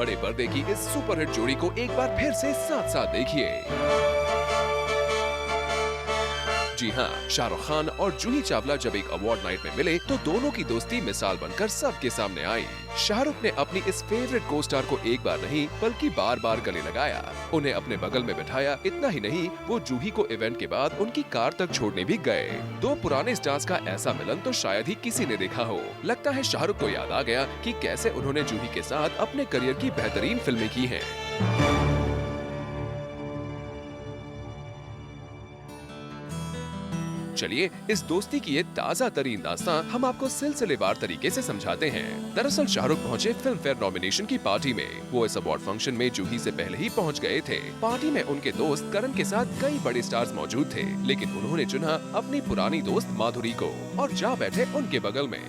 बड़े पर्दे की इस सुपरहिट जोड़ी को एक बार फिर से साथ साथ देखिए। जी हाँ, शाहरुख खान और जूही चावला जब एक अवार्ड नाइट में मिले तो दोनों की दोस्ती मिसाल बनकर सबके सामने आई। शाहरुख ने अपनी इस फेवरेट को स्टार को एक बार नहीं बल्कि बार बार गले लगाया, उन्हें अपने बगल में बिठाया। इतना ही नहीं, वो जूही को इवेंट के बाद उनकी कार तक छोड़ने भी गए। दो पुराने स्टार्स का ऐसा मिलन तो शायद ही किसी ने देखा हो। लगता है शाहरुख को याद आ गया कि कैसे उन्होंने जूही के साथ अपने करियर की बेहतरीन फिल्में की हैं। चलिए इस दोस्ती की ये ताज़ा तरीन दास्तां हम आपको सिलसिलेवार तरीके से समझाते हैं। दरअसल शाहरुख पहुंचे फिल्म फेयर नॉमिनेशन की पार्टी में। वो इस अवार्ड फंक्शन में जूही से पहले ही पहुंच गए थे। पार्टी में उनके दोस्त करण के साथ कई बड़े स्टार्स मौजूद थे, लेकिन उन्होंने चुना अपनी पुरानी दोस्त माधुरी को और जा बैठे उनके बगल में।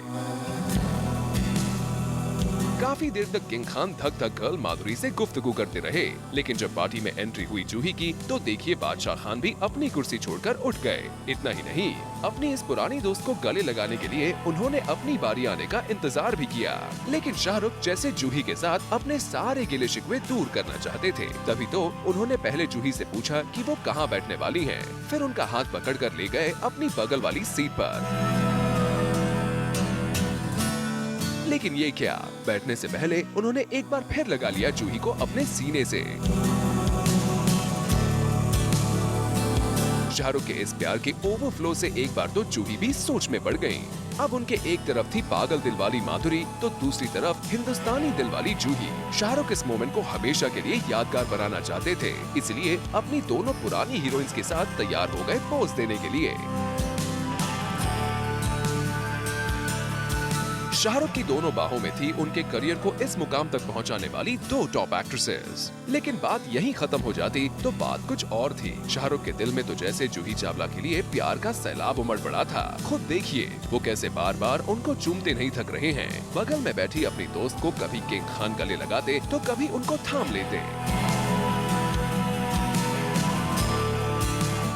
काफी देर तक किंग खान धक धक गर्ल माधुरी से गुफ्तगू करते रहे, लेकिन जब पार्टी में एंट्री हुई जूही की तो देखिए बादशाह खान भी अपनी कुर्सी छोड़कर उठ गए। इतना ही नहीं, अपनी इस पुरानी दोस्त को गले लगाने के लिए उन्होंने अपनी बारी आने का इंतजार भी किया। लेकिन शाहरुख जैसे जूही के साथ अपने सारे गिले शिकवे दूर करना चाहते थे, तभी तो उन्होंने पहले जूही से पूछा कि वो कहाँ बैठने वाली हैं। फिर उनका हाथ पकड़कर ले गए अपनी बगल वाली सीट पर। लेकिन ये क्या, बैठने से पहले उन्होंने एक बार फिर लगा लिया जूही को अपने सीने से। शाहरुख के इस प्यार के ओवरफ्लो से एक बार तो जूही भी सोच में पड़ गईं। अब उनके एक तरफ थी पागल दिल वाली माधुरी तो दूसरी तरफ हिंदुस्तानी दिल वाली जूही। शाहरुख इस मोमेंट को हमेशा के लिए यादगार बनाना चाहते थे, इसलिए अपनी दोनों पुरानी हीरोइंस के साथ तैयार हो गए पोज देने के लिए। शाहरुख की दोनों बाहों में थी उनके करियर को इस मुकाम तक पहुंचाने वाली दो टॉप एक्ट्रेसेस। लेकिन बात यहीं खत्म हो जाती तो बात कुछ और थी। शाहरुख के दिल में तो जैसे जूही चावला के लिए प्यार का सैलाब उमड़ पड़ा था। खुद देखिए वो कैसे बार बार उनको चूमते नहीं थक रहे हैं। बगल में बैठी अपनी दोस्त को कभी किंग खान गले लगाते तो कभी उनको थाम लेते।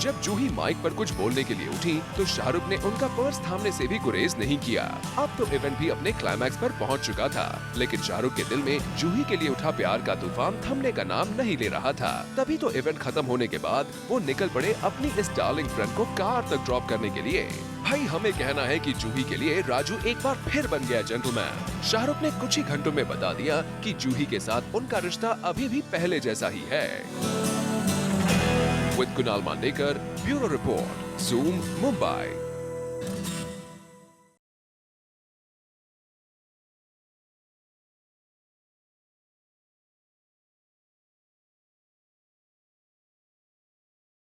जब जूही माइक पर कुछ बोलने के लिए उठी तो शाहरुख ने उनका पर्स थामने से भी गुरेज नहीं किया। अब तो इवेंट भी अपने क्लाइमैक्स पर पहुंच चुका था, लेकिन शाहरुख के दिल में जूही के लिए उठा प्यार का तूफान थमने का नाम नहीं ले रहा था। तभी तो इवेंट खत्म होने के बाद वो निकल पड़े अपनी इस डार्लिंग फ्रेंड को कार तक ड्रॉप करने के लिए। भाई हमें कहना है कि जूही के लिए राजू एक बार फिर बन गया जेंटलमैन। शाहरुख ने कुछ ही घंटों में बता दिया कि जूही के साथ उनका रिश्ता अभी भी पहले जैसा ही है। With Kunal Mandekar, Bureau Report, Zoom, Mumbai.